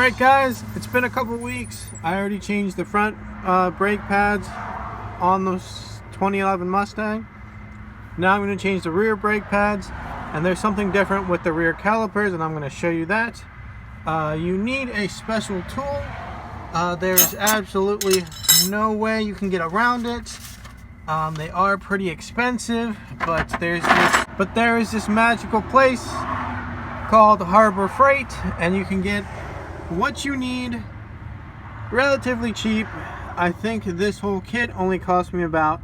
Alright guys, it's been a couple weeks. I already changed the front brake pads on the 2011 Mustang. Now I'm going to change the rear brake pads, and there's something different with the rear calipers, and I'm going to show you that. You need a special tool. There's absolutely no way you can get around it. They are pretty expensive, but there is this magical place called Harbor Freight, and you can get what you need relatively cheap. I think this whole kit only cost me about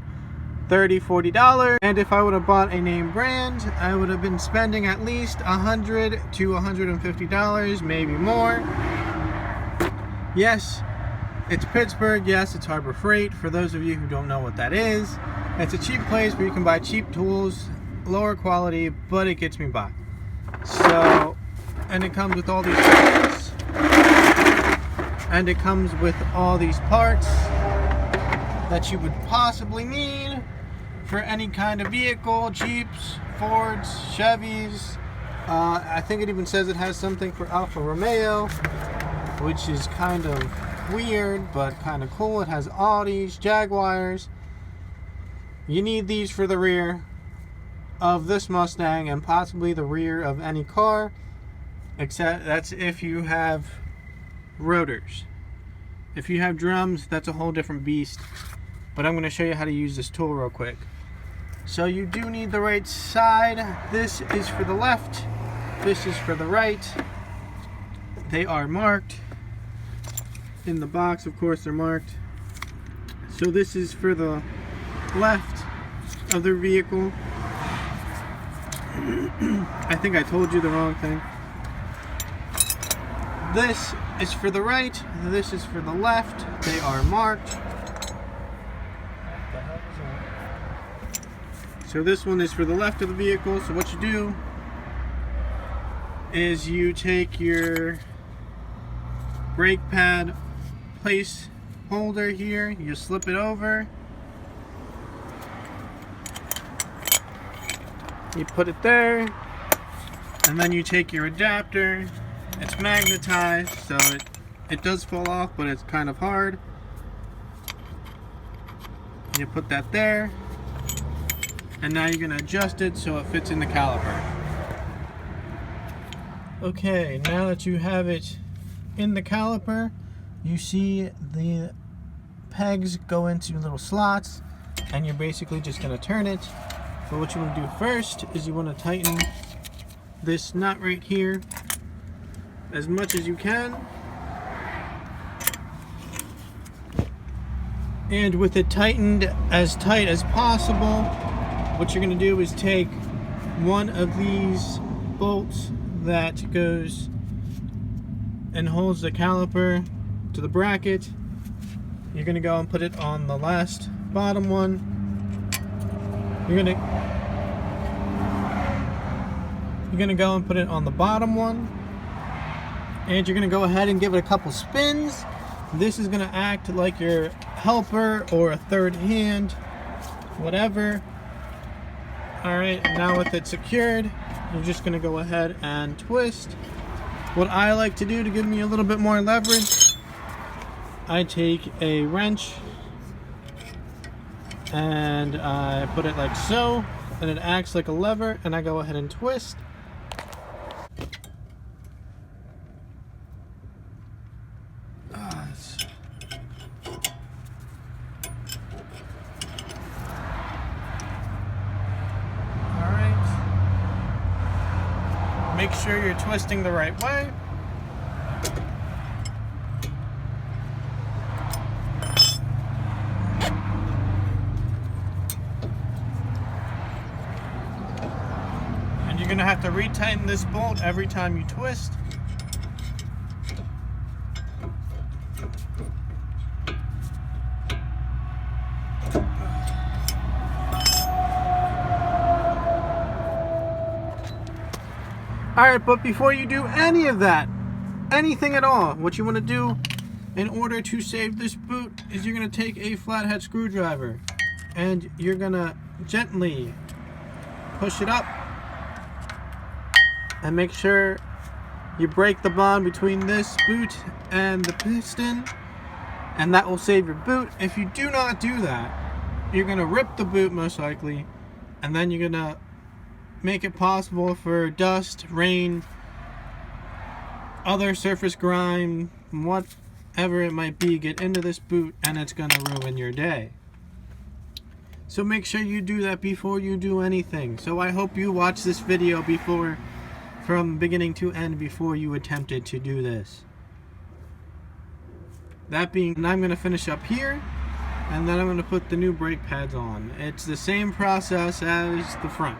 $30–40, and if I would have bought a name brand, I would have been spending at least $100 to $150, maybe more. Yes, it's Pittsburgh. Yes, it's Harbor Freight. For those of you who don't know what that is, it's a cheap place where you can buy cheap tools, lower quality, but it gets me by. So, and it comes with all these parts, that you would possibly need for any kind of vehicle: Jeeps, Fords, Chevys. I think it even says it has something for Alfa Romeo, which is kind of weird but kind of cool. It has Audis, Jaguars. You need these for the rear of this Mustang and possibly the rear of any car, except that's if you have rotors. If you have drums, that's a whole different beast, but I'm going to show you how to use this tool real quick. So you do need the right side. This is for the left, this is for the right. They are marked in the box, of course they're marked. So this is for the left of the vehicle. I think I told you the wrong thing. This is for the right, this is for the left. They are marked. So this one is for the left of the vehicle. So what you do is you take your brake pad place holder here, you slip it over, you put it there, and then you take your adapter. It's magnetized, so it does fall off, but it's kind of hard. You put that there, and now you're going to adjust it so it fits in the caliper. Okay, now that you have it in the caliper, you see the pegs go into little slots, and you're basically just going to turn it. But what you want to do first is you want to tighten this nut right here as much as you can, and with it tightened as tight as possible, what you're going to do is take one of these bolts that goes and holds the caliper to the bracket. You're going to go and put it on the last bottom one. You're going to go and put it on the bottom one, and you're going to go ahead and give it a couple spins. This is going to act like your helper or a third hand, whatever. Alright, now with it secured, you're just going to go ahead and twist. What I like to do to give me a little bit more leverage, I take a wrench and I put it like so, and it acts like a lever, and I go ahead and twist. Make sure you're twisting the right way. And you're going to have to retighten this bolt every time you twist. Alright, but before you do any of that, anything at all, what you want to do in order to save this boot is you're going to take a flathead screwdriver and you're going to gently push it up and make sure You break the bond between this boot and the piston, and that will save your boot. If you do not do that, you're going to rip the boot most likely, and then you're going to make it possible for dust, rain, other surface grime, whatever it might be, get into this boot, and it's going to ruin your day. So make sure you do that before you do anything. So I hope you watch this video from beginning to end before you attempted to do this. That being, I'm going to finish up here, and then I'm going to put the new brake pads on. It's the same process as the front.